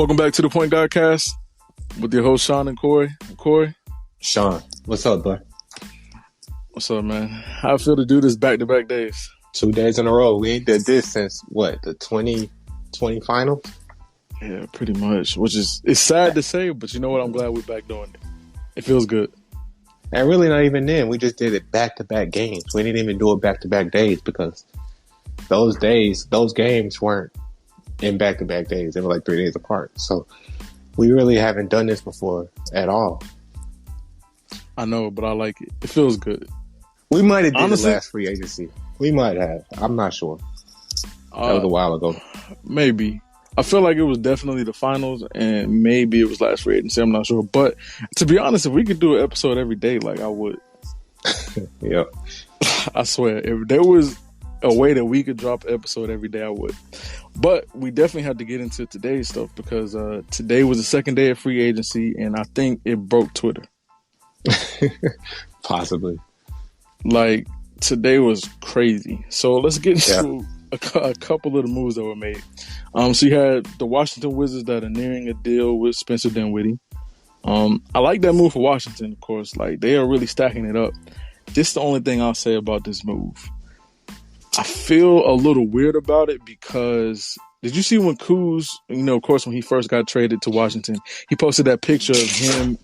Welcome back to the Point Guard Cast with your host Sean and Corey. Corey, Sean, what's up, bud? what's up, man? How I feel to do this back-to-back days? 2 days in a row. We ain't did this since what, the 2020 finals? Yeah, pretty much. Which is it's sad to say, but you know what? I'm glad we're back doing it. It feels good. And really, not even then. We just did it back-to-back games. We didn't even do it back-to-back days because those games weren't in back-to-back days. They were like 3 days apart. So we really haven't done this before at all. I know, but I like it. It feels good. We might have did the last free agency. We might have. I'm not sure. That was a while ago. Maybe. I feel like it was definitely the finals, and maybe it was last free agency. I'm not sure. But to be honest, if we could do an episode every day, like I would. Yeah. I swear. If there was a way that we could drop an episode every day, I would. But we definitely had to get into today's stuff because today was the second day of free agency, and I think it broke Twitter. Possibly. Like, today was crazy. So let's get into a couple of the moves that were made. So you had the Washington Wizards that are nearing a deal with Spencer Dinwiddie. I like that move for Washington, of course. Like, they are really stacking it up. This is the only thing I'll say about this move. I feel a little weird about it because did you see when Kuz, of course, when he first got traded to Washington, he posted that picture of him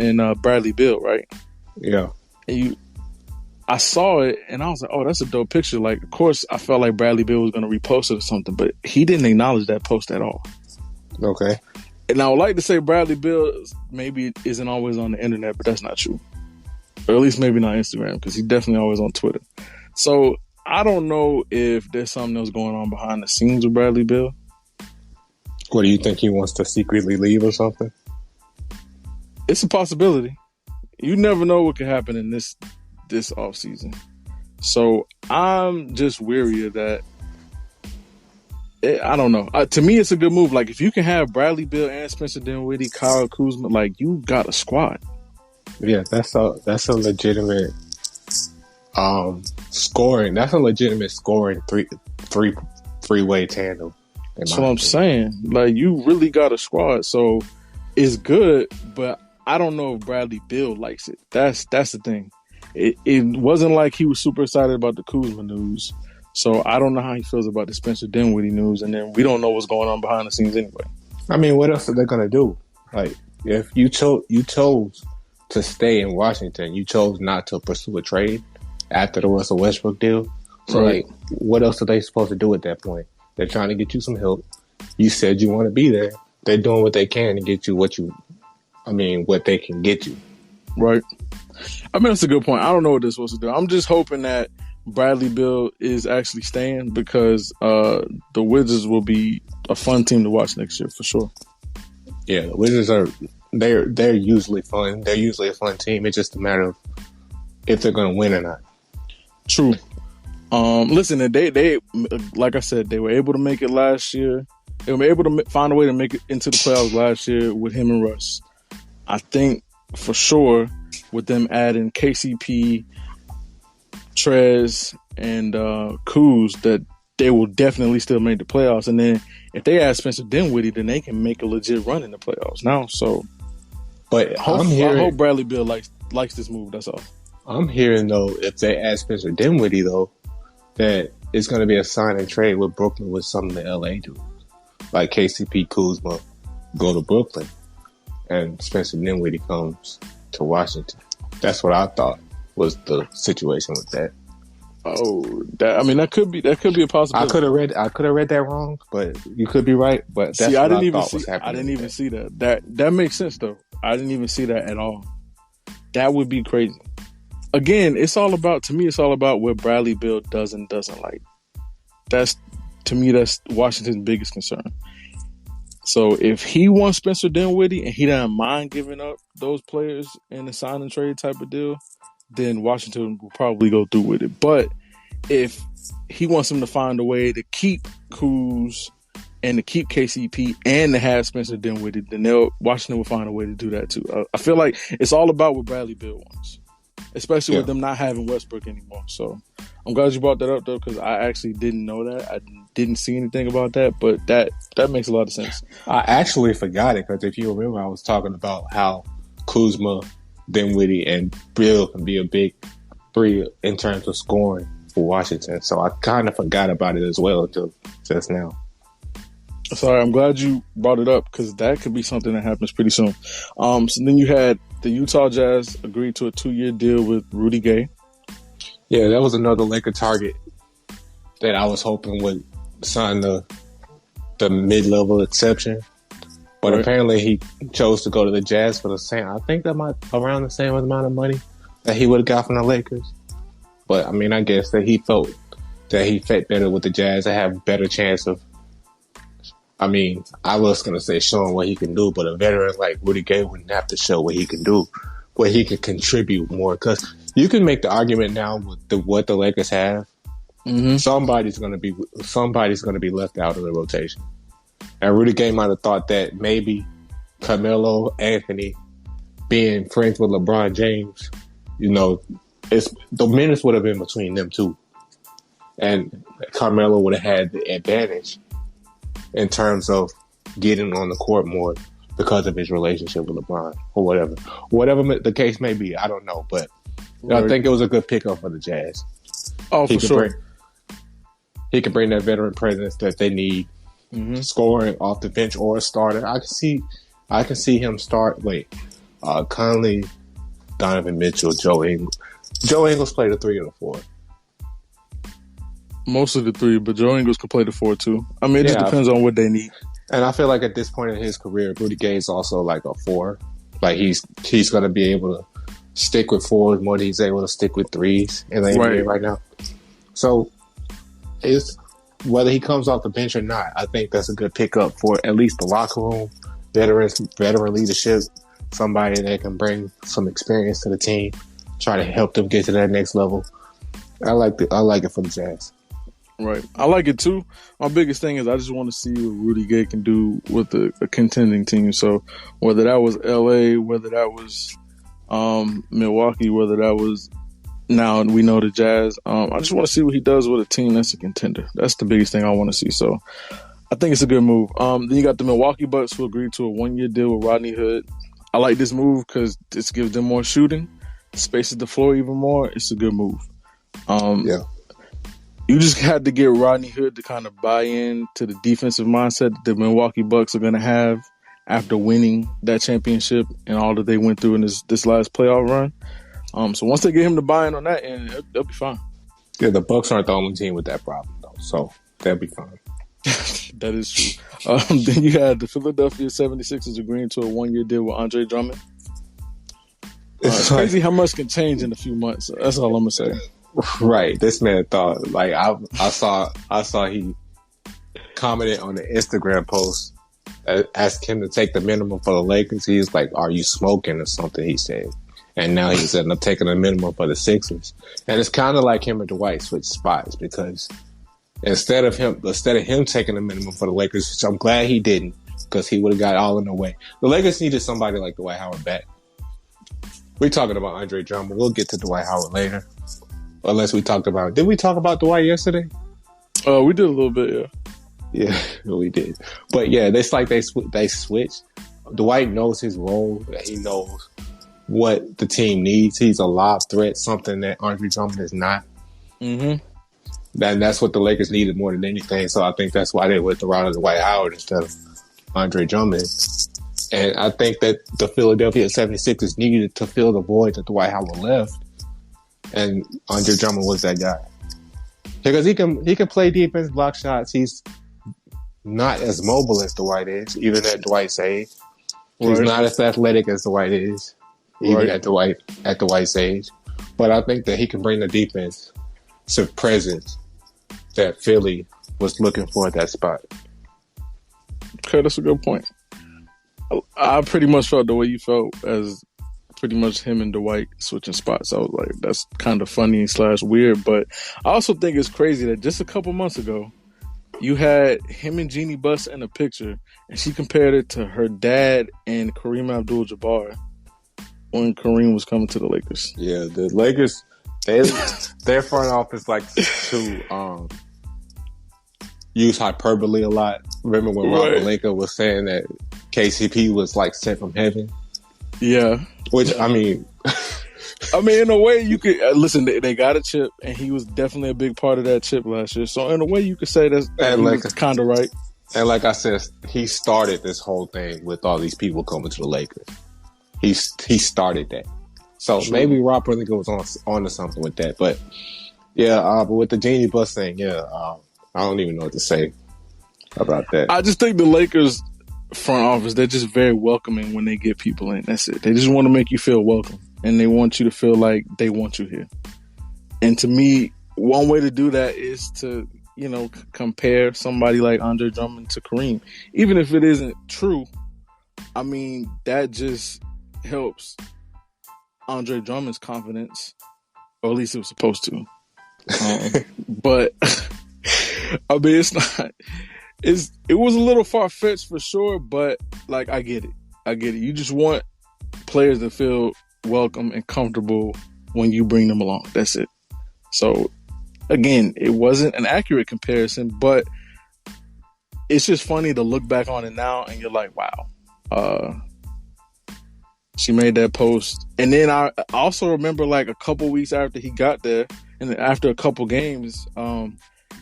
and Bradley Beal, right? Yeah. And I saw it and I was like, oh, that's a dope picture. Like, of course, I felt like Bradley Beal was going to repost it or something, but he didn't acknowledge that post at all. Okay. And I would like to say Bradley Beal maybe isn't always on the internet, but that's not true. Or at least maybe not Instagram, because he's definitely always on Twitter. So I don't know if there's something else going on behind the scenes with Bradley Beal. What, do you think he wants to secretly leave or something? It's a possibility. You never know what could happen in this offseason. So I'm just weary of that. I don't know. To me, it's a good move. Like, if you can have Bradley Beal and Spencer Dinwiddie, Kyle Kuzma, like, you got a squad. Yeah, that's a legitimate scoring. That's a legitimate scoring three-way tandem. That's what I'm saying. Like, you really got a squad, so it's good. But I don't know if Bradley Beal likes it. That's the thing. It wasn't like he was super excited about the Kuzma news. So I don't know how he feels about the Spencer Dinwiddie news, and then we don't know what's going on behind the scenes anyway. I mean, what else are they gonna do? Like, if you chose to stay in Washington, you chose not to pursue a trade after the Russell Westbrook deal. So, right. Like, what else are they supposed to do at that point? They're trying to get you some help. You said you want to be there. They're doing what they can to get you what they can get you. Right. I mean, that's a good point. I don't know what they're supposed to do. I'm just hoping that Bradley Beal is actually staying because the Wizards will be a fun team to watch next year for sure. Yeah, the Wizards they're usually fun. They're usually a fun team. It's just a matter of if they're going to win or not. True. Listen, they like I said, they were able to make it last year. They were able to find a way to make it into the playoffs last year with him and Russ. I think for sure with them adding KCP, Trez, and Kuz that they will definitely still make the playoffs. And then if they add Spencer Dinwiddie, then they can make a legit run in the playoffs now. So, but I hope Bradley Beal likes this move. That's all. I'm hearing though, if they add Spencer Dinwiddie though, that it's going to be a sign and trade with Brooklyn with some of the LA dudes, like KCP, Kuzma, go to Brooklyn, and Spencer Dinwiddie comes to Washington. That's what I thought was the situation with that. Oh, that could be a possibility. I could have read that wrong, but you could be right. But that's what I thought was happening. I didn't even see that. That makes sense though. I didn't even see that at all. That would be crazy. Again, it's all about what Bradley Beal does and doesn't like. That's Washington's biggest concern. So if he wants Spencer Dinwiddie and he doesn't mind giving up those players in a sign and trade type of deal, then Washington will probably go through with it. But if he wants him to find a way to keep Kuz and to keep KCP and to have Spencer Dinwiddie, then Washington will find a way to do that too. I feel like it's all about what Bradley Beal wants, especially with them not having Westbrook anymore. So I'm glad you brought that up though, because I actually didn't know that. I didn't see anything about that, but that makes a lot of sense. I actually forgot it because if you remember, I was talking about how Kuzma, Dinwiddie, and Bill can be a big three in terms of scoring for Washington. So I kind of forgot about it as well until just now. Sorry, I'm glad you brought it up because that could be something that happens pretty soon. So then you had the Utah Jazz agreed to a 2-year deal with Rudy Gay. Yeah, that was another Laker target that I was hoping would sign the mid-level exception. But apparently he chose to go to the Jazz for the same, I think that might around the same amount of money that he would have got from the Lakers. But I mean, I guess that he felt that he fit better with the Jazz. They have a better chance of, I mean, I was going to say showing what he can do, but a veteran like Rudy Gay wouldn't have to show what he can do, where he can contribute more. Because you can make the argument now with what the Lakers have. Mm-hmm. Somebody's going to be left out of the rotation. And Rudy Gay might have thought that maybe Carmelo Anthony being friends with LeBron James, you know, the minutes would have been between them two. And Carmelo would have had the advantage in terms of getting on the court more because of his relationship with LeBron or whatever. Whatever the case may be, I don't know. But I think it was a good pickup for the Jazz. Oh, for sure. He can bring that veteran presence that they need, scoring off the bench or a starter. I can see him start. Conley, Donovan Mitchell, Joe Ingles. Joe Ingles played the 3 or the 4. Most of the 3, but Joe Ingles could play the 4 too. I mean, it just depends on what they need. And I feel like at this point in his career, Rudy Gay is also like a 4. Like he's going to be able to stick with 4s more than he's able to stick with 3s in the NBA right now. So it's whether he comes off the bench or not, I think that's a good pickup for at least the locker room, veteran leadership, somebody that can bring some experience to the team, try to help them get to that next level. I like it for the Jazz. Right. I like it too. My biggest thing is I just want to see what Rudy Gay can do with a contending team. So whether that was LA, whether that was Milwaukee, whether that was now we know the Jazz, I just want to see what he does with a team that's a contender. That's the biggest thing I want to see. So I think it's a good move. Then you got the Milwaukee Bucks who agreed to a 1-year deal with Rodney Hood. I like this move because this gives them more shooting, spaces the floor even more. It's a good move. You just had to get Rodney Hood to kind of buy in to the defensive mindset that the Milwaukee Bucks are going to have after winning that championship and all that they went through in this last playoff run. So once they get him to buy in on that end, they'll be fine. Yeah, the Bucks aren't the only team with that problem, though, so they'll be fine. That is true. Then you had the Philadelphia 76ers agreeing to a 1-year deal with Andre Drummond. It's crazy how much can change in a few months. That's all I'm going to say. Right. This man thought, like, I saw he commented on the Instagram post, asked him to take the minimum for the Lakers. He was like, "Are you smoking or something?" He said. And now he said, "I'm taking the minimum for the Sixers." And it's kind of like him and Dwight switch spots because instead of him taking the minimum for the Lakers, which I'm glad he didn't because he would have got all in the way. The Lakers needed somebody like Dwight Howard back. We're talking about Andre Drummond. We'll get to Dwight Howard later. Unless we talked about it. Did we talk about Dwight yesterday? We did a little bit, yeah. Yeah, we did. But yeah, it's like they switched. Dwight knows his role. He knows what the team needs. He's a lob threat, something that Andre Drummond is not. Mm-hmm. And that's what the Lakers needed more than anything. So I think that's why they went the route of Dwight Howard instead of Andre Drummond. And I think that the Philadelphia 76ers needed to fill the void that Dwight Howard left. And Andre Drummond was that guy. Because he can play defense, block shots. He's not as mobile as Dwight is, even at Dwight's age. He's not as athletic as Dwight is, even at Dwight's age. But I think that he can bring the defense to presence that Philly was looking for at that spot. Okay, that's a good point. I pretty much felt the way you felt as pretty much him and Dwight switching spots. I was like, that's kind of funny / weird. But I also think it's crazy that just a couple months ago, you had him and Jeannie Buss in a picture, and she compared it to her dad and Kareem Abdul-Jabbar when Kareem was coming to the Lakers. Yeah, the Lakers, They, their front office likes to use hyperbole a lot. Remember when Rob Pelinka was saying that KCP was like sent from heaven? Yeah. Which, I mean, in a way, you could listen. They got a chip, and he was definitely a big part of that chip last year. So, in a way, you could say that's kind of right. And like I said, he started this whole thing with all these people coming to the Lakers. He started that. So maybe Rob Pelinka was on to something with that. But yeah, but with the Genie Bus thing, I don't even know what to say about that. I just think the Lakers front office, they're just very welcoming when they get people in. That's it. They just want to make you feel welcome, and they want you to feel like they want you here. And to me, one way to do that is to, compare somebody like Andre Drummond to Kareem. Even if it isn't true, I mean, that just helps Andre Drummond's confidence, or at least it was supposed to. But I mean, it's not. It was a little far fetched for sure, but like I get it. You just want players to feel welcome and comfortable when you bring them along. That's it. So again, it wasn't an accurate comparison, but it's just funny to look back on it now and you're like, wow. She made that post. And then I also remember like a couple weeks after he got there, and after a couple games,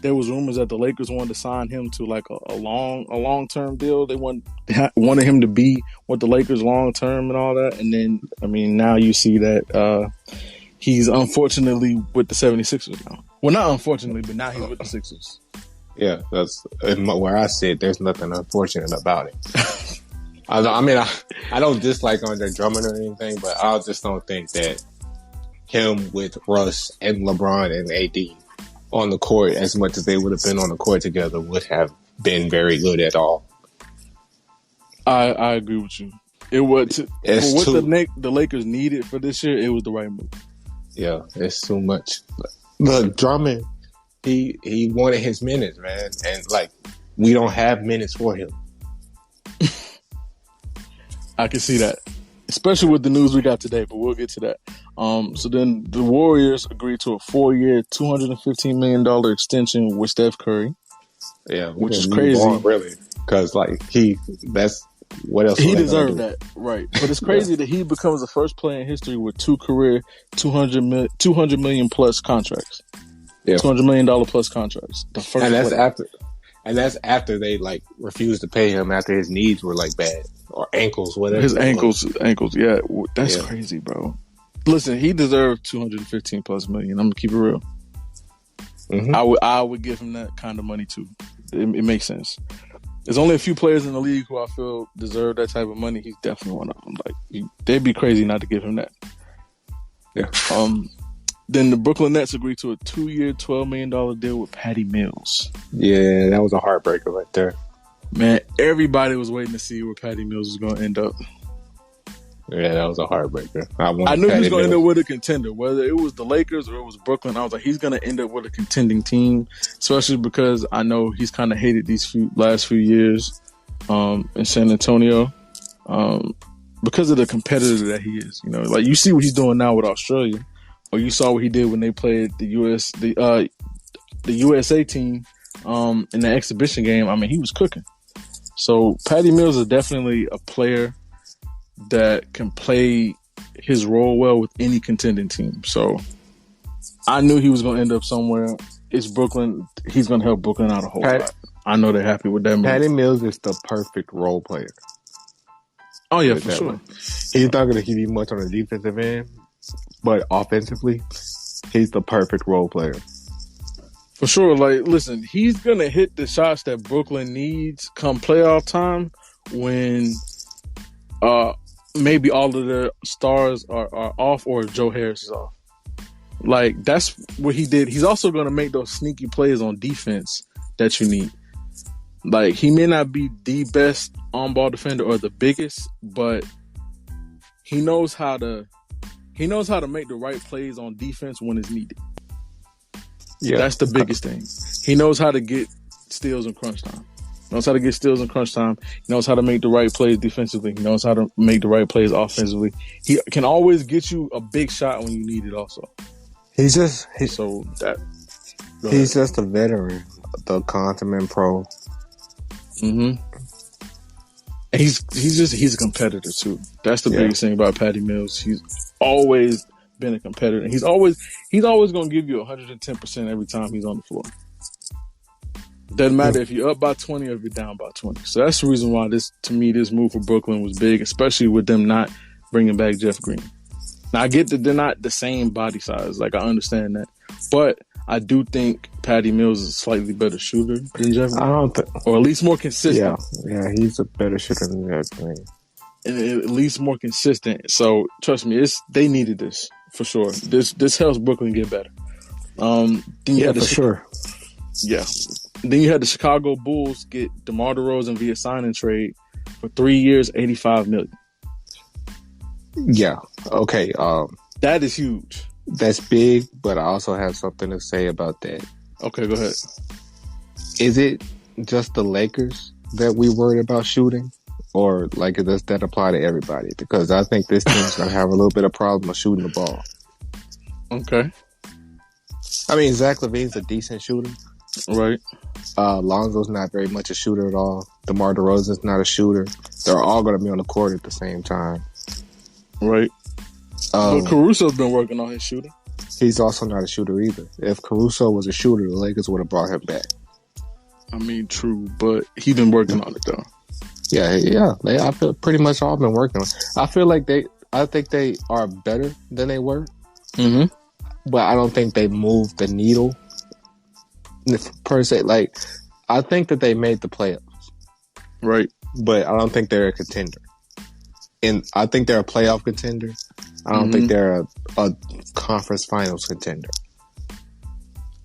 there was rumors that the Lakers wanted to sign him to like a long-term deal. They wanted him to be with the Lakers long-term and all that. And then, I mean, now you see that he's unfortunately with the 76ers now. Well, not unfortunately, but now he's with the Sixers. Yeah, that's where I said there's nothing unfortunate about it. I don't dislike Andre Drummond or anything, but I just don't think that him with Russ and LeBron and AD on the court, as much as they would have been on the court together, would have been very good at all. I agree with you. It was for what the Lakers needed for this year. It was the right move. Yeah, it's too much. Look, Drummond, he wanted his minutes, man, and like we don't have minutes for him. I can see that, especially with the news we got today, but we'll get to that. So then the Warriors agreed to a 4-year, $215 million extension with Steph Curry. Yeah, which is crazy. Really, because like that's what else he deserved that, right? But it's crazy that he becomes the first player in history with two career $200 million plus contracts. Yeah, $200 million plus contracts. The first, and that's after they like refused to pay him after his knees were like bad or ankles, whatever. His ankles. Yeah, that's crazy, bro. Listen, he deserved $215 plus million. I'm gonna keep it real. Mm-hmm. I would give him that kind of money too. It makes sense. There's only a few players in the league who I feel deserve that type of money. He's definitely one of them. Like they'd be crazy not to give him that. Yeah. Then the Brooklyn Nets agreed to a 2-year, $12 million deal with Patty Mills. Yeah, that was a heartbreaker right there. Man, everybody was waiting to see where Patty Mills was going to end up. Yeah, that was a heartbreaker. I knew he was going to end up with a contender, whether it was the Lakers or it was Brooklyn. I was like, he's going to end up with a contending team, especially because I know he's kind of hated these last few years in San Antonio because of the competitor that he is. You know, like you see what he's doing now with Australia, or you saw what he did when they played the USA team in the exhibition game. I mean, he was cooking. So Patty Mills is definitely a player that can play his role well with any contending team. So I knew he was going to end up somewhere. It's Brooklyn. He's going to help Brooklyn out a whole lot. I know they're happy with that move. Patty Mills is the perfect role player. Oh, yeah, for sure. He's not going to give you much on the defensive end, but offensively, he's the perfect role player. For sure. Like, listen, he's going to hit the shots that Brooklyn needs come playoff time when maybe all of the stars are off or Joe Harris is off. Like, that's what he did. He's also going to make those sneaky plays on defense that you need. Like, he may not be the best on-ball defender or the biggest, but he knows how to make the right plays on defense when it's needed. Yeah, that's the biggest thing. He knows how to get steals in crunch time. He knows how to get steals in crunch time. He knows how to make the right plays defensively. He knows how to make the right plays offensively. He can always get you a big shot when you need it also. He's just So that he's just a veteran, the consummate pro. Mm-hmm. And he's a competitor too. That's the biggest thing about Patty Mills. He's always been a competitor. And he's always going to give you 110% every time he's on the floor. Doesn't matter if you're up by 20 or if you're down by 20. So that's the reason why this move for Brooklyn was big, especially with them not bringing back Jeff Green. Now I get that they're not the same body size. Like I understand that, but I do think Patty Mills is a slightly better shooter than Jeff Green. I don't think, or at least more consistent. Yeah, he's a better shooter than Jeff Green. And at least more consistent. So trust me, they needed this for sure. This helps Brooklyn get better. Then you had for sure. Yeah. Then you had the Chicago Bulls get DeMar DeRozan via sign and trade for 3 years, $85 million. Yeah. Okay. That is huge. That's big, but I also have something to say about that. Okay, go ahead. Is it just the Lakers that we worried about shooting? Or like does that apply to everybody? Because I think this team's going to have a little bit of problem with shooting the ball. Okay. I mean, Zach LaVine's a decent shooter. Right. Lonzo's not very much a shooter at all. DeMar DeRozan's not a shooter. They're all going to be on the court at the same time. Right. But Caruso's been working on his shooting. He's also not a shooter either. If Caruso was a shooter, the Lakers would have brought him back. I mean, true, but he's been working on it though. Yeah. I feel pretty much all been working on it. I think they are better than they were. Mm-hmm. But I don't think they moved the needle per se. Like, I think that they made the playoffs. Right. But I don't think they're a contender. And I think they're a playoff contender. I don't think they're a conference finals contender.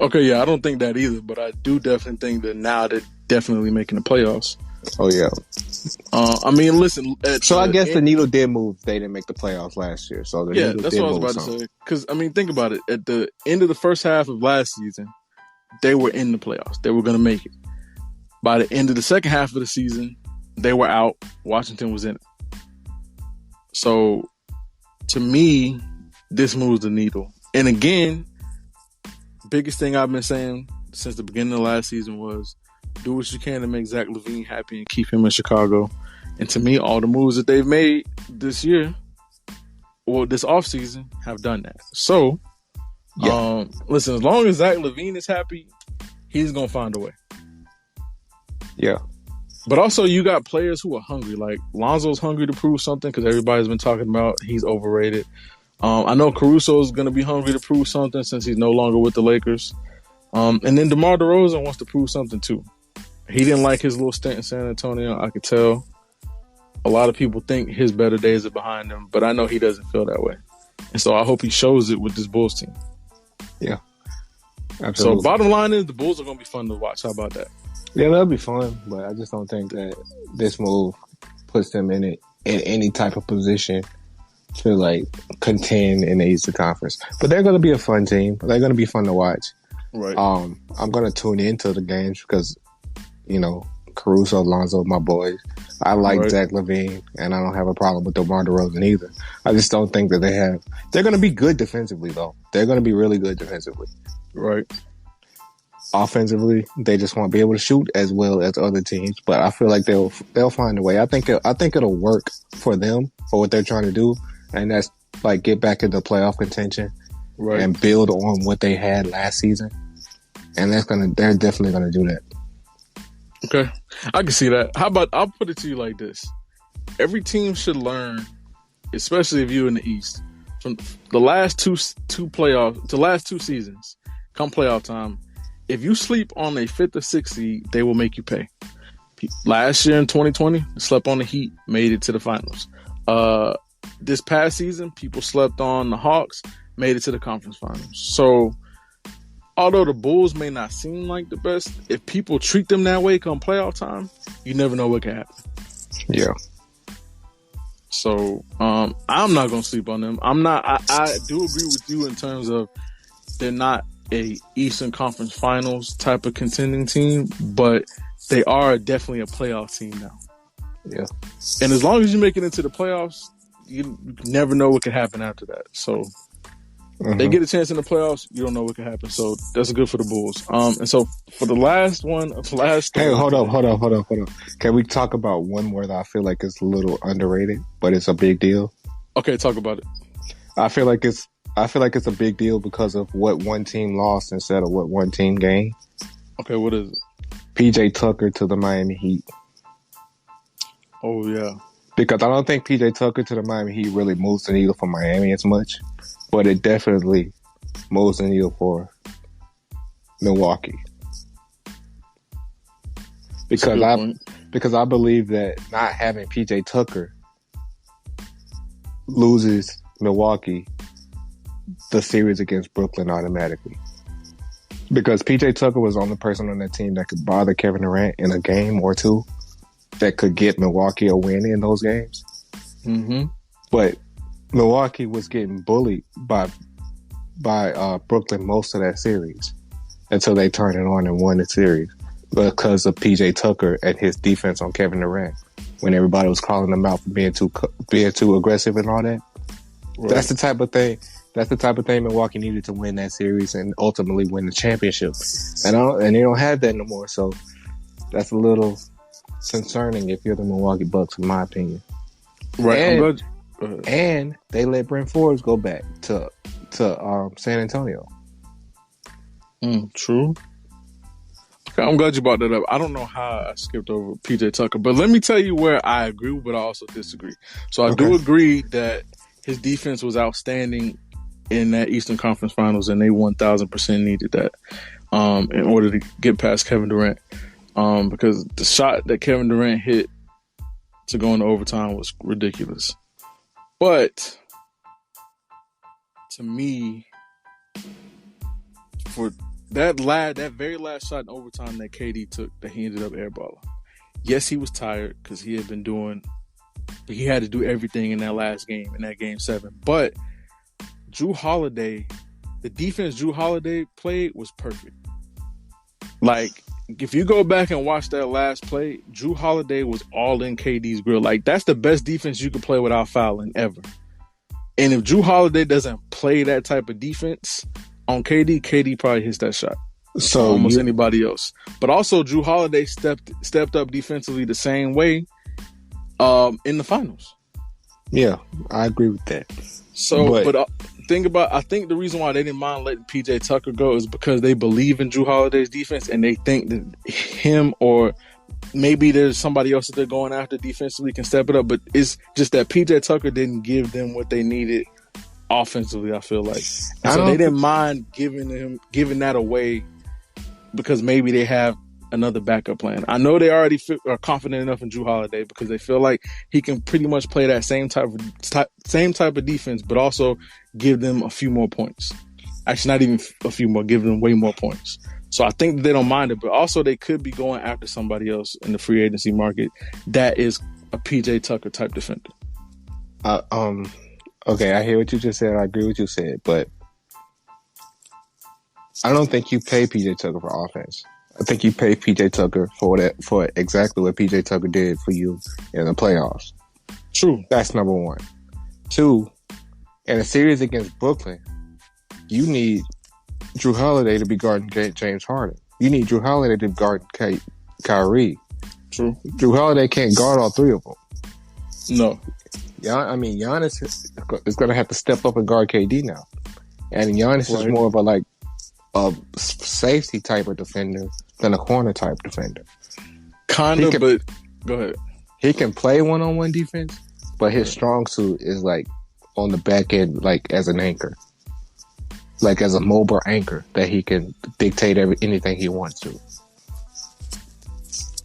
Okay, yeah, I don't think that either, but I do definitely think that now they're definitely making the playoffs. Oh, yeah. I mean, listen. So I guess the needle did move. They didn't make the playoffs last year. So the needle that's did what I was about to say. Because, I mean, think about it. At the end of the first half of last season, they were in the playoffs. They were going to make it. By the end of the second half of the season, they were out. Washington was in it. So, to me, this moves the needle. And again, biggest thing I've been saying since the beginning of last season was do what you can to make Zach LaVine happy and keep him in Chicago. And to me, all the moves that they've made this year, or this offseason, have done that. So, listen, as long as Zach LaVine is happy, he's going to find a way. Yeah. But also, you got players who are hungry. Like, Lonzo's hungry to prove something because everybody's been talking about he's overrated. I know Caruso's going to be hungry to prove something since he's no longer with the Lakers. And then DeMar DeRozan wants to prove something too. He didn't like his little stint in San Antonio, I could tell. A lot of people think his better days are behind him, but I know he doesn't feel that way. And so I hope he shows it with this Bulls team. Yeah. Absolutely. So bottom line is the Bulls are going to be fun to watch. How about that? Yeah, that'll be fun, but I just don't think that this move puts them in any type of position to like contend in the Eastern Conference. But they're going to be a fun team. They're going to be fun to watch. Right. I'm going to tune into the games because, you know, Caruso, Lonzo, my boys. I like Zach LaVine, and I don't have a problem with DeMar DeRozan either. I just don't think that they're going to be good defensively, though. They're going to be really good defensively. Right. Offensively, they just won't be able to shoot as well as other teams, but I feel like they'll find a way. I think it'll work for them for what they're trying to do, and that's like get back into playoff contention and build on what they had last season. And they're definitely gonna do that. Okay, I can see that. How about I'll put it to you like this: every team should learn, especially if you're in the East, from the last two seasons. Come playoff time. If you sleep on a 5th or 6th seed, they will make you pay. Last year in 2020, slept on the Heat, made it to the finals. This past season, people slept on the Hawks, made it to the conference finals. So, although the Bulls may not seem like the best, if people treat them that way come playoff time, you never know what can happen. Yeah. So, I'm not going to sleep on them. I do agree with you in terms of they're not a Eastern Conference Finals type of contending team, but they are definitely a playoff team now. Yeah. And as long as you make it into the playoffs, you never know what could happen after that. So They get a chance in the playoffs. You don't know what can happen. So that's good for the Bulls. And so for the last one, Hey, hold up. Can we talk about one where I feel like it's a little underrated, but it's a big deal? Okay, talk about it. I feel like it's a big deal because of what one team lost instead of what one team gained. Okay, what is it? PJ Tucker to the Miami Heat. Oh yeah. Because I don't think PJ Tucker to the Miami Heat really moves the needle for Miami as much, but it definitely moves the needle for Milwaukee. Because I believe that not having PJ Tucker loses Milwaukee the series against Brooklyn automatically. Because PJ Tucker was the only person on that team that could bother Kevin Durant in a game or two that could get Milwaukee a win in those games. Mm-hmm. But Milwaukee was getting bullied by Brooklyn most of that series until they turned it on and won the series because of PJ Tucker and his defense on Kevin Durant when everybody was calling him out for being too aggressive and all that. Right. That's the type of thing Milwaukee needed to win that series and ultimately win the championship. And they don't have that no more. So that's a little concerning if you're the Milwaukee Bucks, in my opinion. Right. And they let Brent Forbes go back to San Antonio. True. Okay, I'm glad you brought that up. I don't know how I skipped over PJ Tucker, but let me tell you where I agree, but I also disagree. So I do agree that his defense was outstanding in that Eastern Conference Finals, and they 1,000% needed that in order to get past Kevin Durant. Because the shot that Kevin Durant hit to go into overtime was ridiculous. But to me, for that very last shot in overtime that KD took, that he ended up airballing. Yes, he was tired because he had to do everything in that last game, in that game 7. But Jrue Holiday, the defense Jrue Holiday played was perfect. Like, if you go back and watch that last play, Jrue Holiday was all in KD's grill. Like, that's the best defense you can play without fouling ever. And if Jrue Holiday doesn't play that type of defense on KD probably hits that shot. So almost anybody else. But also Jrue Holiday stepped up defensively the same way in the finals. Yeah, I agree with that. So, but I think the reason why they didn't mind letting PJ Tucker go is because they believe in Jrue Holiday's defense and they think that him or maybe there's somebody else that they're going after defensively can step it up. But it's just that PJ Tucker didn't give them what they needed offensively, I feel like. And so they didn't mind giving that away because maybe they have another backup plan. I know they already are confident enough in Jrue Holiday because they feel like he can pretty much play that same type of defense, but also give them a few more points. Actually, not even a few more, give them way more points. So I think that they don't mind it, but also they could be going after somebody else in the free agency market that is a PJ Tucker type defender. Okay, I hear what you just said. I agree with what you said, but I don't think you pay PJ Tucker for offense. I think you pay PJ Tucker for exactly what PJ Tucker did for you in the playoffs. True. That's number one. 2, in a series against Brooklyn, you need Jrue Holiday to be guarding James Harden. You need Jrue Holiday to guard Kyrie. True. Jrue Holiday can't guard all 3 of them. No. Yeah, I mean, Giannis is going to have to step up and guard KD now. And Giannis is more of a safety type of defender than a corner type defender. But go ahead. He can play one-on-one defense, but his strong suit is like on the back end, like as an anchor. Like as a mobile anchor that he can dictate anything he wants to.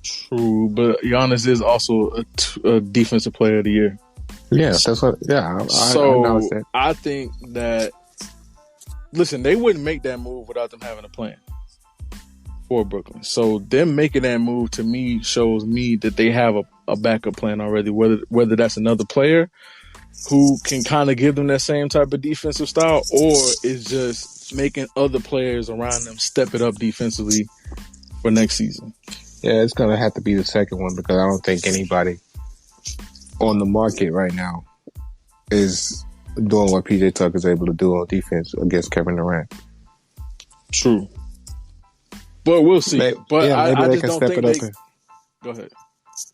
True, but Giannis is also a defensive player of the year. Yeah, that's what. Yeah, I think that. Listen, they wouldn't make that move without them having a plan for Brooklyn. So them making that move to me shows me that they have a backup plan already. Whether that's another player who can kind of give them that same type of defensive style, or is just making other players around them step it up defensively for next season. Yeah, it's gonna have to be the second one because I don't think anybody on the market right now is doing what PJ Tucker's able to do on defense against Kevin Durant. True. But we'll see. Maybe I they just can don't step think it up. they... Go ahead.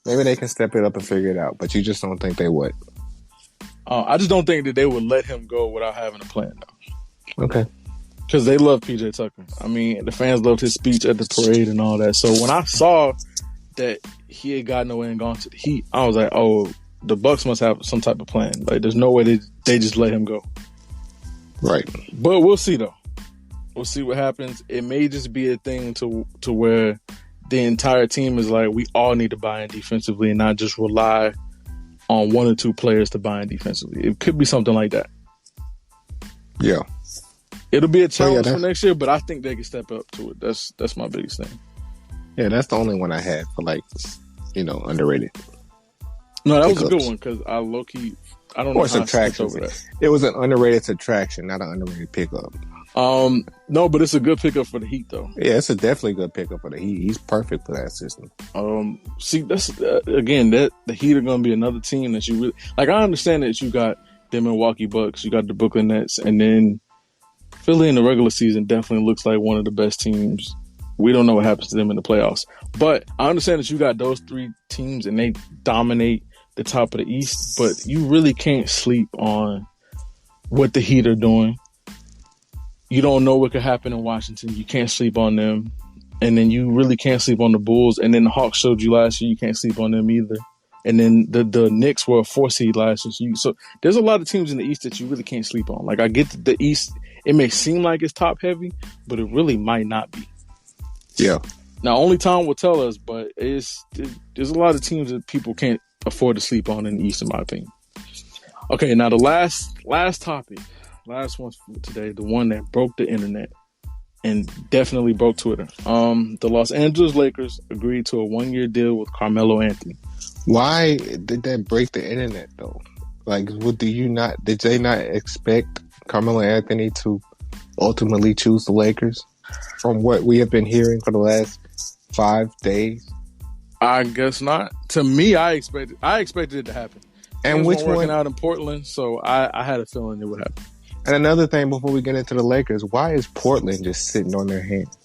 Maybe they can step it up and figure it out, but you just don't think they would. I just don't think that they would let him go without having a plan, though. Okay. Because they love PJ Tucker. I mean, the fans loved his speech at the parade and all that. So when I saw that he had gotten away and gone to the Heat, I was like, oh, the Bucks must have some type of plan. Like, there's no way they just let him go. Right. But we'll see, though. We'll see what happens. It may just be a thing to where the entire team is like, we all need to buy in defensively and not just rely on one or two players to buy in defensively. It could be something like that. Yeah. It'll be a challenge for next year, but I think they can step up to it. That's my biggest thing. Yeah, that's the only one I had for, like, underrated. No, that was a good one because I low-key, I don't know how I over that. It was an underrated subtraction, not an underrated pickup. No, but it's a good pickup for the Heat, though. Yeah, it's a definitely good pickup for the Heat. He's perfect for that system. See, that's again that the Heat are going to be another team that you really like. I understand that you got the Milwaukee Bucks, you got the Brooklyn Nets, and then Philly in the regular season definitely looks like one of the best teams. We don't know what happens to them in the playoffs, but I understand that you got those three teams and they dominate the top of the East. But you really can't sleep on what the Heat are doing. You don't know what could happen in Washington. You can't sleep on them. And then you really can't sleep on the Bulls. And then the Hawks showed you last year you can't sleep on them either. And then the Knicks were a 4 seed last year. So there's a lot of teams in the East that you really can't sleep on. Like, I get the East, it may seem like it's top heavy, but it really might not be. Yeah. Now, only time will tell us, but there's a lot of teams that people can't afford to sleep on in the East, in my opinion. Okay, now the last topic. Last one for today, the one that broke the internet and definitely broke Twitter. The Los Angeles Lakers agreed to a 1-year deal with Carmelo Anthony. Why did that break the internet, though? Like, did they not expect Carmelo Anthony to ultimately choose the Lakers from what we have been hearing for the last 5 days? I guess not. To me, I expected it to happen. And which one? Working out in Portland, so I had a feeling it would happen. And another thing before we get into the Lakers, why is Portland just sitting on their hands?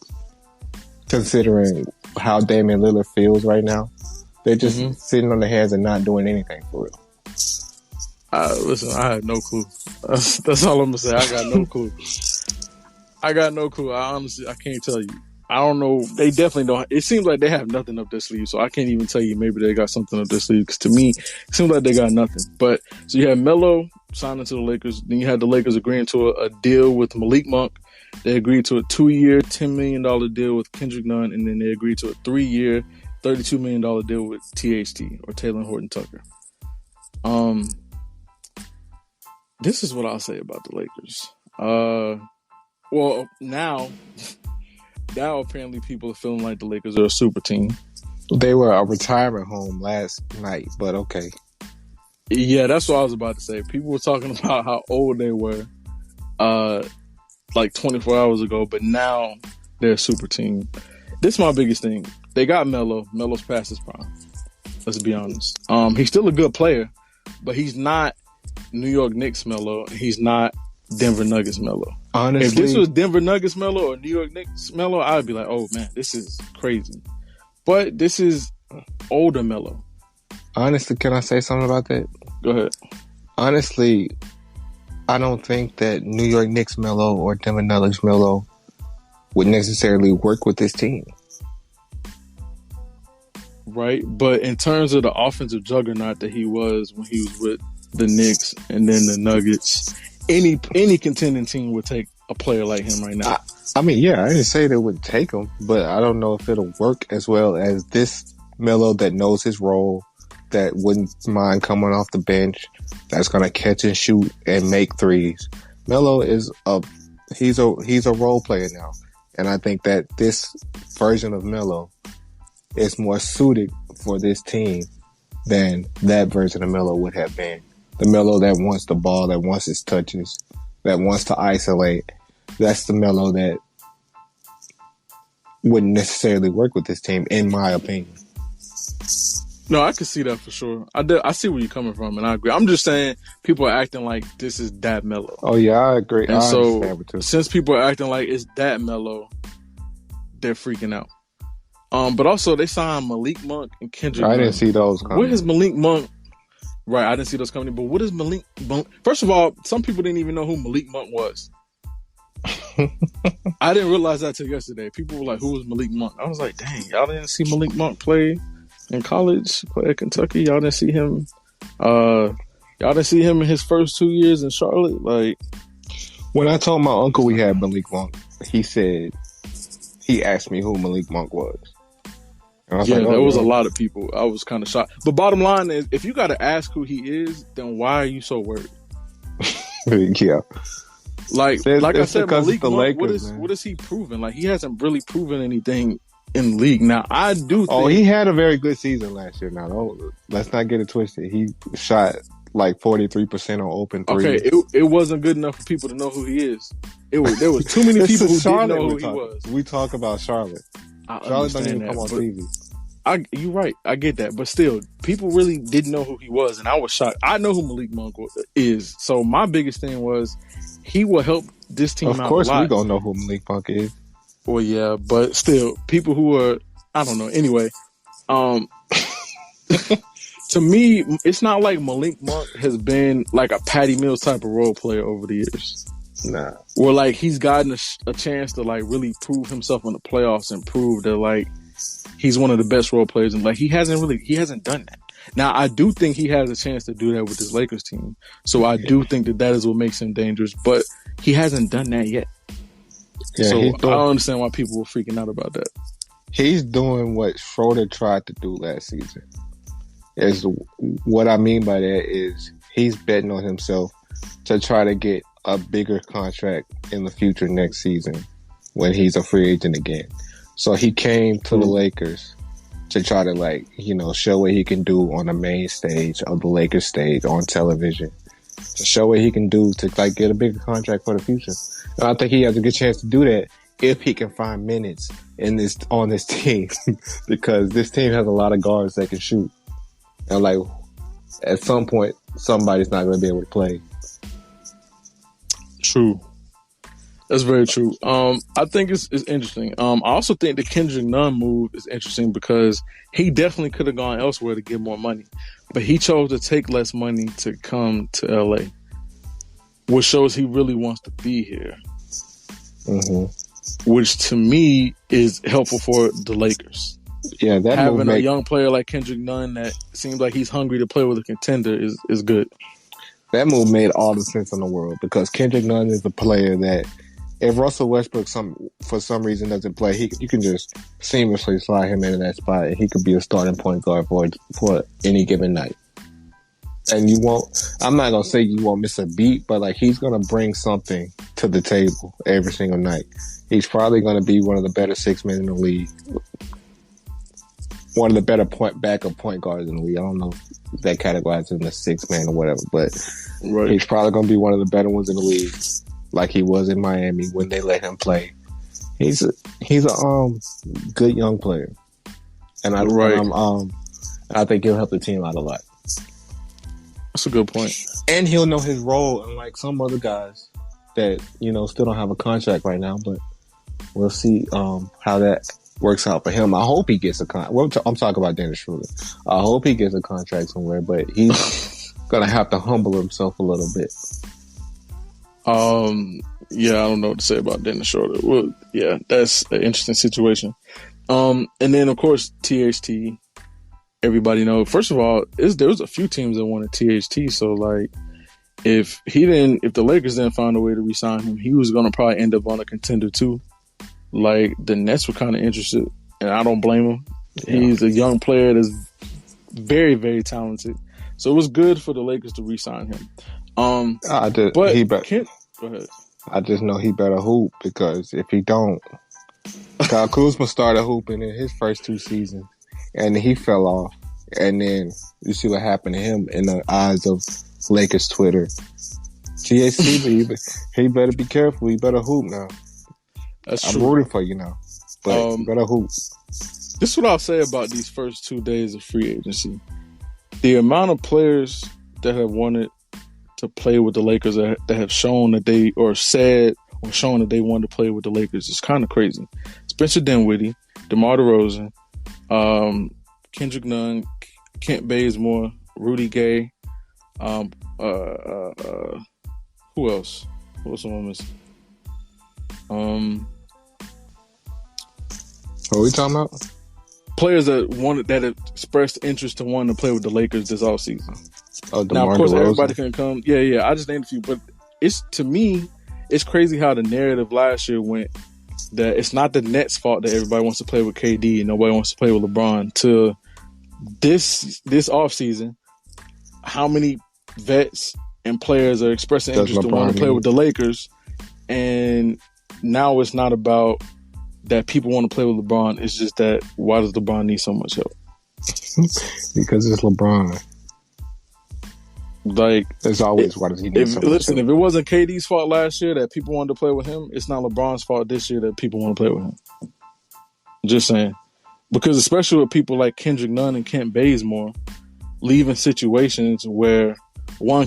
Considering how Damian Lillard feels right now, they're just sitting on their hands and not doing anything for real. Listen, I had no clue. That's all I'm gonna say. I got no clue. I honestly can't tell you. I don't know. They definitely don't. It seems like they have nothing up their sleeve, so I can't even tell you. Maybe they got something up their sleeve. Because to me, it seems like they got nothing. But so you had Melo signing to the Lakers. Then you had the Lakers agreeing to a deal with Malik Monk. They agreed to a 2-year, $10 million deal with Kendrick Nunn, and then they agreed to a 3-year, $32 million deal with THT or Taylor Horton Tucker. This is what I'll say about the Lakers. Well, now apparently people are feeling like the Lakers are a super team. They were a retirement home last night, but okay. Yeah, that's what I was about to say. People were talking about how old they were like 24 hours ago, but now they're a super team. This is my biggest thing. They got Melo. Melo's past his prime. Let's be honest. He's still a good player, but he's not New York Knicks Melo. He's not Denver Nuggets Melo. Honestly, if this was Denver Nuggets Melo or New York Knicks Melo, I'd be like, oh man, this is crazy. But this is older Melo. Honestly, can I say something about that? Go ahead. Honestly, I don't think that New York Knicks Melo or Denver Nuggets Melo would necessarily work with this team. Right, but in terms of the offensive juggernaut that he was when he was with the Knicks and then the Nuggets, any contending team would take a player like him right now. I mean, yeah, I didn't say they would take him, but I don't know if it'll work as well as this Melo that knows his role, that wouldn't mind coming off the bench, that's going to catch and shoot and make threes. Melo is he's a role player now, and I think that this version of Melo is more suited for this team than that version of Melo would have been. The Melo that wants the ball, that wants his touches, that wants to isolate. That's the Melo that wouldn't necessarily work with this team, in my opinion. No, I can see that for sure. I see where you're coming from, and I agree. I'm just saying people are acting like this is that mellow. Oh yeah, I agree. And I so understand it too. since people are acting like it's that mellow, they're freaking out. But also they signed Malik Monk and Kendrick I Nunn. didn't see those coming. What is Malik Monk? Right, I didn't see those coming. But what is Malik Monk? First of all, some people didn't even know who Malik Monk was. I didn't realize that till yesterday. People were like, "Who was Malik Monk?" I was like, "Dang, y'all didn't see Malik Monk play in college, play at Kentucky. Y'all didn't see him. Y'all didn't see him in his first 2 years in Charlotte." Like, when I told my uncle we had Malik Monk, he asked me who Malik Monk was. And I was like, there was a lot of people. I was kind of shocked. But bottom line is, if you got to ask who he is, then why are you so worried? Yeah. Like I said, Malik Monk, Lakers, what is he proven? Like, he hasn't really proven anything in the league. Now, I do think... Oh, he had a very good season last year. Now, let's not get it twisted. He shot like 43% on open threes. Okay, it wasn't good enough for people to know who he is. There was too many people who didn't know who he was. We talk about Charlotte. Charlotte don't even come on TV. You're right. I get that. But still, people really didn't know who he was, and I was shocked. I know who Malik Monk is. So my biggest thing was he will help this team out a lot. Of course, we gonna know who Malik Monk is. Well, yeah, but still, people who are, I don't know. Anyway, to me, it's not like Malik Monk has been like a Patty Mills type of role player over the years. Nah. Where like he's gotten a chance to like really prove himself in the playoffs and prove that like he's one of the best role players, and like he hasn't done that. Now I do think he has a chance to do that with this Lakers team. So I do think that is what makes him dangerous, but he hasn't done that yet. Yeah, so I don't understand why people were freaking out about that. He's doing what Schroeder tried to do last season. What I mean by that is he's betting on himself to try to get a bigger contract in the future next season when he's a free agent again. So he came to the Lakers to try to show what he can do on the main stage of the Lakers stage on television, to show what he can do to get a bigger contract for the future. And I think he has a good chance to do that if he can find minutes on this team, because this team has a lot of guards that can shoot. And at some point, somebody's not going to be able to play. True. That's very true. I think it's interesting. I also think the Kendrick Nunn move is interesting because he definitely could have gone elsewhere to get more money, but he chose to take less money to come to LA, which shows he really wants to be here. Mm-hmm. Which to me is helpful for the Lakers. Yeah, that having a young player like Kendrick Nunn that seems like he's hungry to play with a contender is good. That move made all the sense in the world, because Kendrick Nunn is a player that if Russell Westbrook for some reason doesn't play, you can just seamlessly slide him into that spot, and he could be a starting point guard for any given night. And I'm not going to say you won't miss a beat, but he's going to bring something to the table every single night. He's probably going to be one of the better six men in the league. One of the better backup point guards in the league. I don't know if that categorizes in the six man or whatever, but he's probably going to be one of the better ones in the league, like he was in Miami when they let him play. He's a good young player, and I think he'll help the team out a lot. That's a good point. And he'll know his role, unlike some other guys that still don't have a contract right now. But we'll see how that works out for him. I hope he gets a contract. I'm talking about Dennis Schroeder. I hope he gets a contract somewhere, but he's gonna have to humble himself a little bit. Yeah, I don't know what to say about Dennis Schroeder. Well, yeah, that's an interesting situation. And then of course THT. Everybody knows. First of all, there was a few teams that wanted THT. So if the Lakers didn't find a way to re-sign him, he was gonna probably end up on a contender too. The Nets were kind of interested, and I don't blame him. Yeah. He's a young player that's very, very talented. So it was good for the Lakers to re-sign him. Go ahead. I just know he better hoop, because if he don't, Kyle Kuzma started hooping in his first two seasons, and he fell off. And then you see what happened to him in the eyes of Lakers Twitter. THC, he better be careful. He better hoop now. That's I'm true. rooting for you now, but you better hoop. This is what I'll say about these first 2 days of free agency. The amount of players that have wanted to play with the Lakers that have shown that they, or said or shown that they wanted to play with the Lakers is kind of crazy. Spencer Dinwiddie, DeMar DeRozan, Kendrick Nunn, Kent Bazemore, Rudy Gay, who else? Who else am I missing? What are we talking about? Players that have expressed interest to wanting to play with the Lakers this offseason. Oh, Now, of course, DeRozan. everybody can come. Yeah. I just named a few, but to me, it's crazy how the narrative last year went that it's not the Nets' fault that everybody wants to play with KD and nobody wants to play with LeBron. To this offseason, how many vets and players are expressing interest to want to play with the Lakers, and now it's not about that people want to play with LeBron. It's just that why does LeBron need so much help? Because it's LeBron. Like, there's always why does he need so much help? Listen, if it wasn't KD's fault last year that people wanted to play with him, it's not LeBron's fault this year that people want to play with him. Just saying. Because especially with people like Kendrick Nunn and Kent Bazemore leaving situations where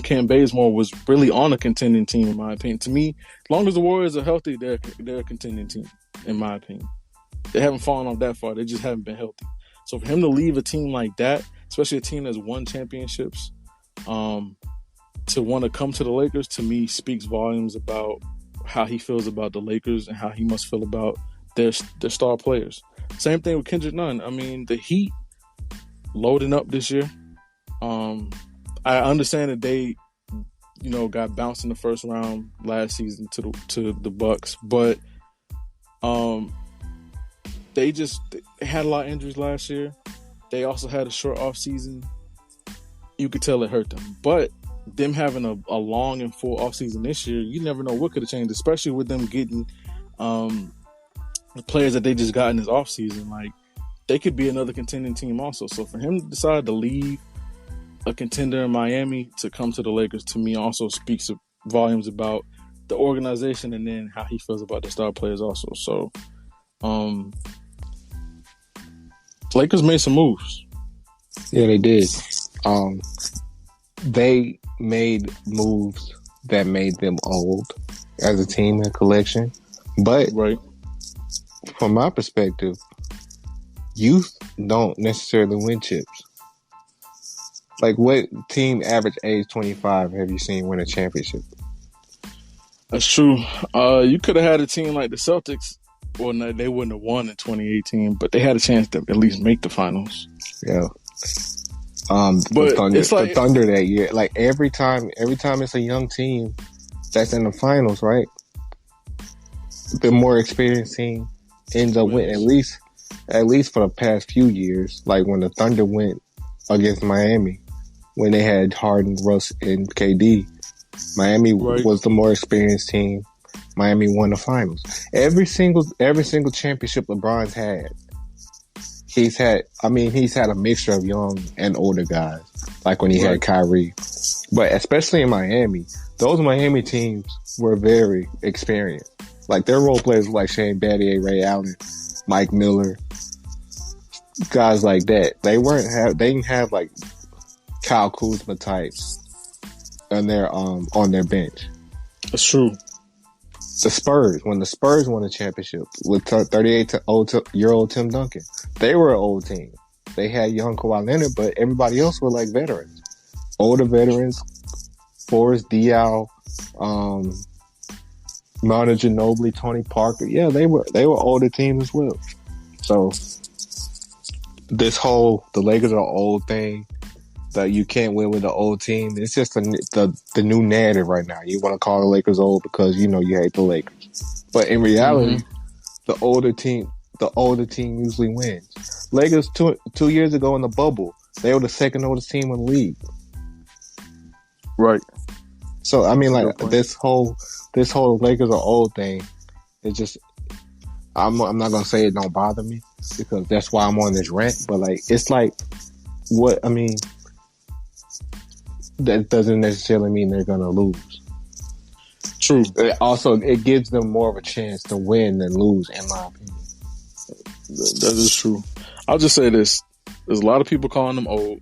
Kent Bazemore was really on a contending team, in my opinion. To me, as long as the Warriors are healthy, they're a contending team, in my opinion. They haven't fallen off that far. They just haven't been healthy. So for him to leave a team like that, especially a team that's won championships, to want to come to the Lakers, to me, speaks volumes about how he feels about the Lakers and how he must feel about their star players. Same thing with Kendrick Nunn. I mean, the Heat loading up this year. I understand that they, got bounced in the first round last season to the Bucks, but they had a lot of injuries last year. They also had a short off season. You could tell it hurt them, but them having a long and full off season this year, you never know what could have changed, especially with them getting the players that they just got in this off season. Like, they could be another contending team also. So for him to decide to leave a contender in Miami to come to the Lakers, to me, also speaks volumes about the organization and then how he feels about the star players also. So Lakers made some moves. Yeah, they did. They made moves that made them old as a team and collection. But right, from my perspective, youth don't necessarily win chips. Like, what team average age 25 have you seen win a championship? That's true. You could have had a team like the Celtics. Well, no, they wouldn't have won in 2018, but they had a chance to at least make the finals. Yeah. But the Thunder that year, like every time it's a young team that's in the finals, right? The more experienced team ends up winning, at least for the past few years. Like when the Thunder went against Miami, when they had Harden, Russ, and KD, Miami was the more experienced team. Miami won the finals. Every single championship LeBron's had, he's had a mixture of young and older guys, like when he had Kyrie. But especially in Miami, those Miami teams were very experienced. Like, their role players were like Shane Battier, Ray Allen, Mike Miller, guys like that. They didn't have like Kyle Kuzma types on their bench. That's true. The Spurs, when the Spurs won a championship with 38-year-old Tim Duncan, they were an old team. They had young Kawhi Leonard, but everybody else were like veterans, older veterans. Forrest Diaw, Manu Ginobili, Tony Parker. Yeah, they were older teams as well. So this whole the Lakers are old thing, that you can't win with the old team, it's just the new narrative right now. You want to call the Lakers old because you hate the Lakers, but in reality, the older team usually wins. Lakers 2 years ago in the bubble, they were the second oldest team in the league. Right. So I mean, like, this whole Lakers are old thing, it's just, I'm not gonna say it don't bother me because that's why I'm on this rant. But like, it's like, what I mean, that doesn't necessarily mean they're gonna lose. True. It gives them more of a chance to win than lose, in my opinion. That is true. I'll just say this: there's a lot of people calling them old.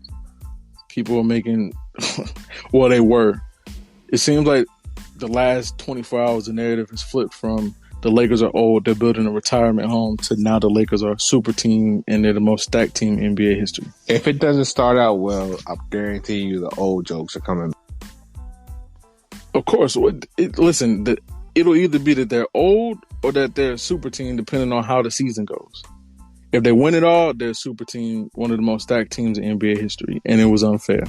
People are making, well, they were. It seems like the last 24 hours, the narrative has flipped from the Lakers are old, they're building a retirement home, to now the Lakers are a super team and they're the most stacked team in NBA history. If it doesn't start out well, I guarantee you the old jokes are coming. Of course, listen, it'll either be that they're old or that they're a super team, depending on how the season goes. If they win it all, they're a super team, one of the most stacked teams in NBA history, and it was unfair.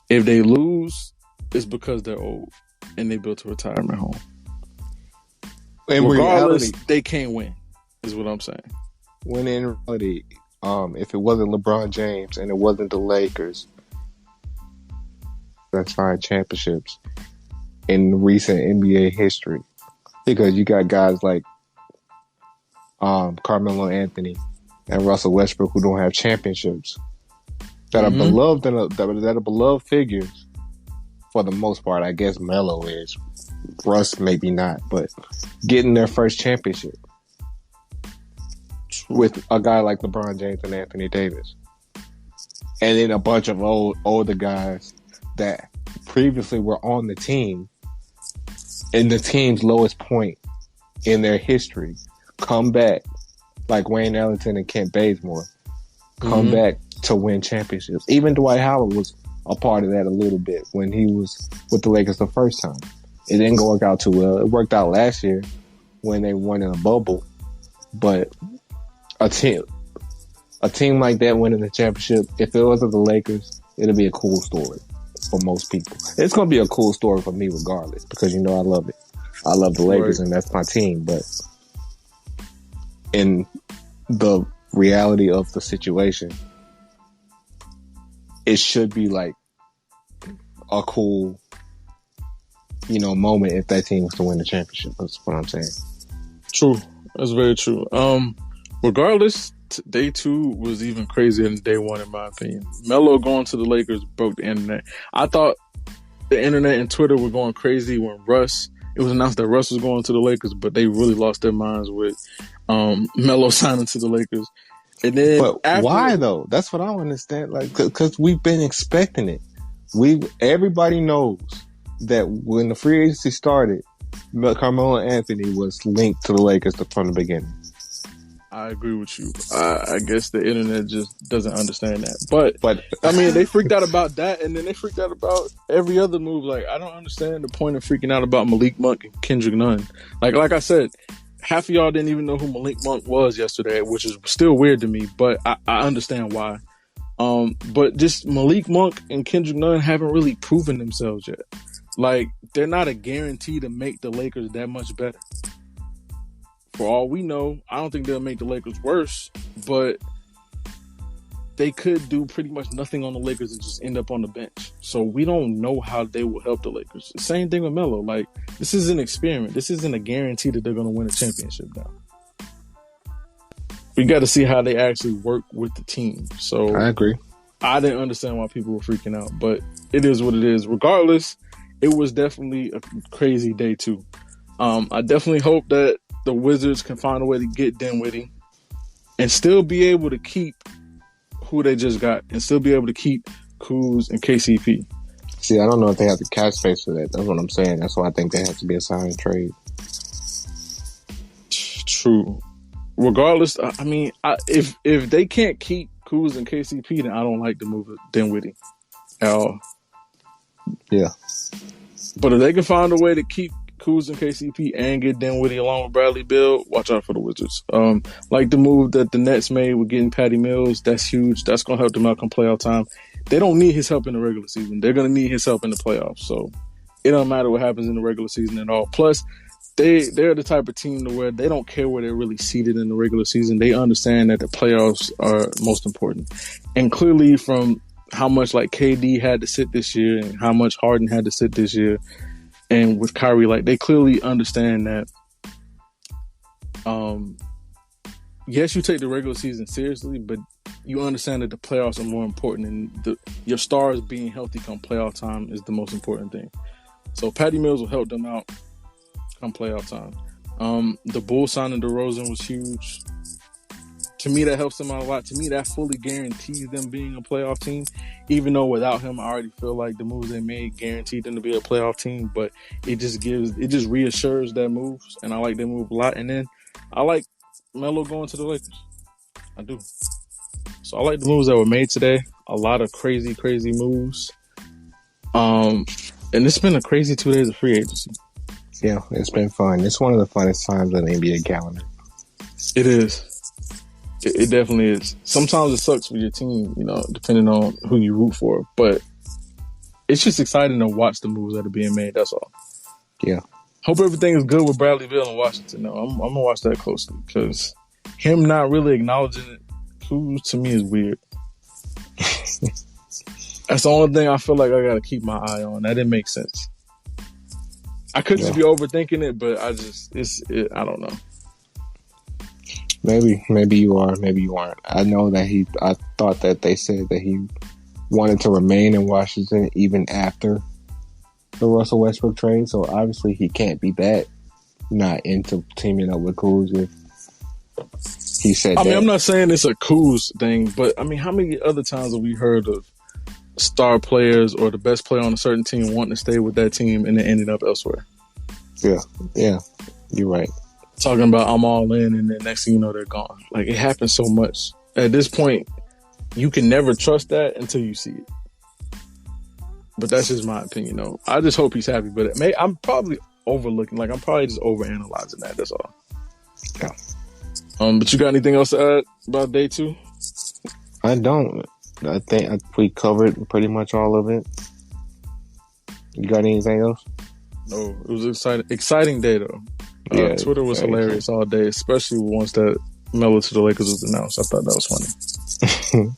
If they lose, it's because they're old and they built a retirement home. In Regardless, reality, they can't win, is what I'm saying. when in reality, if it wasn't LeBron James and it wasn't the Lakers that signed championships in recent NBA history, because you got guys like Carmelo Anthony and Russell Westbrook who don't have championships that are beloved and that are beloved figures for the most part. I guess Melo is. Russ maybe not, but getting their first championship with a guy like LeBron James and Anthony Davis, and then a bunch of older guys that previously were on the team in the team's lowest point in their history come back, like Wayne Ellington and Kent Bazemore, come back to win championships. Even Dwight Howard was a part of that a little bit when he was with the Lakers the first time. It didn't work out too well. It worked out last year when they won in a bubble, but a team like that winning the championship, if it wasn't the Lakers, it'll be a cool story for most people. It's going to be a cool story for me regardless, because I love it. I love the Lakers and that's my team, but in the reality of the situation, it should be like a cool, moment if that team was to win the championship. That's what I'm saying. True. That's very true. Regardless, day two was even crazier than day one, in my opinion. Melo going to the Lakers broke the internet. I thought the internet and Twitter were going crazy when it was announced that Russ was going to the Lakers, but they really lost their minds with Melo signing to the Lakers. And then, but why though? That's what I don't understand. Like, because we've been expecting it. Everybody knows that when the free agency started, Carmelo Anthony was linked to the Lakers from the beginning. I agree with you. I guess the internet just doesn't understand that. But I mean, they freaked out about that, and then they freaked out about every other move. Like, I don't understand the point of freaking out about Malik Monk and Kendrick Nunn. Like I said, half of y'all didn't even know who Malik Monk was yesterday, which is still weird to me, but I understand why. But just Malik Monk and Kendrick Nunn haven't really proven themselves yet. Like, they're not a guarantee to make the Lakers that much better. For all we know, I don't think they'll make the Lakers worse, but they could do pretty much nothing on the Lakers and just end up on the bench. So we don't know how they will help the Lakers. Same thing with Melo. Like, this is an experiment. This isn't a guarantee that they're going to win a championship now. We got to see how they actually work with the team. So I agree. I didn't understand why people were freaking out, but it is what it is. Regardless, it was definitely a crazy day too. I definitely hope that the Wizards can find a way to get Dinwiddie and still be able to keep who they just got and still be able to keep Kuz and KCP. See, I don't know if they have the cap space for that. That's what I'm saying. That's why I think they have to be a sign and trade. True. Regardless, I mean, if they can't keep Kuz and KCP, then I don't like the move of Dinwiddie at all. Yeah. But if they can find a way to keep Kuz and KCP and get Dinwiddie along with Bradley Beal, watch out for the Wizards. Like the move that the Nets made with getting Patty Mills, that's huge. That's going to help them out come playoff time. They don't need his help in the regular season. They're going to need his help in the playoffs. So it don't matter what happens in the regular season at all. Plus, they're the type of team to where they don't care where they're really seated in the regular season. They understand that the playoffs are most important. And clearly from how much like KD had to sit this year and how much Harden had to sit this year, and with Kyrie, like, they clearly understand that, yes, you take the regular season seriously, but you understand that the playoffs are more important, and your stars being healthy come playoff time is the most important thing. So Patty Mills will help them out come playoff time. The Bulls signing DeRozan was huge. To me, that helps them out a lot. To me, that fully guarantees them being a playoff team. Even though without him, I already feel like the moves they made guaranteed them to be a playoff team. But it just reassures their moves, and I like their move a lot. And then I like Melo going to the Lakers. I do. So I like the moves that were made today. A lot of crazy, crazy moves. And it's been a crazy 2 days of free agency. Yeah, it's been fun. It's one of the funnest times on the NBA calendar. It is. It definitely is. Sometimes it sucks for your team, depending on who you root for. But it's just exciting to watch the moves that are being made. That's all. Yeah. Hope everything is good with Bradley Beal in Washington. No, I'm going to watch that closely because him not really acknowledging it, to me, is weird. That's the only thing I feel like I got to keep my eye on. That didn't make sense. I could just be overthinking it, but I don't know. Maybe you are, maybe you aren't. I know that I thought that they said that he wanted to remain in Washington even after the Russell Westbrook trade. So obviously he can't be that not into teaming up with Kuz if he said that. I'm not saying it's a Kuz thing, but how many other times have we heard of star players or the best player on a certain team wanting to stay with that team and then ending up elsewhere? Yeah, you're right. Talking about I'm all in, and then next thing you know, they're gone. Like, it happens so much. At this point, you can never trust that until you see it. But that's just my opinion, though. I just hope he's happy. But I'm probably overlooking. Like, I'm probably just overanalyzing that. That's all. Yeah. But you got anything else to add about day 2? I don't. I think we covered pretty much all of it. You got anything else? No, it was exciting day though. Yeah, Twitter was hilarious all day, especially once that Melo to the Lakers was announced. I thought that was funny.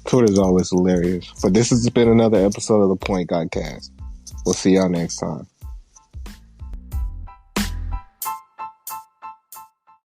Twitter's always hilarious. But this has been another episode of the Point Guard Cast. We'll see y'all next time.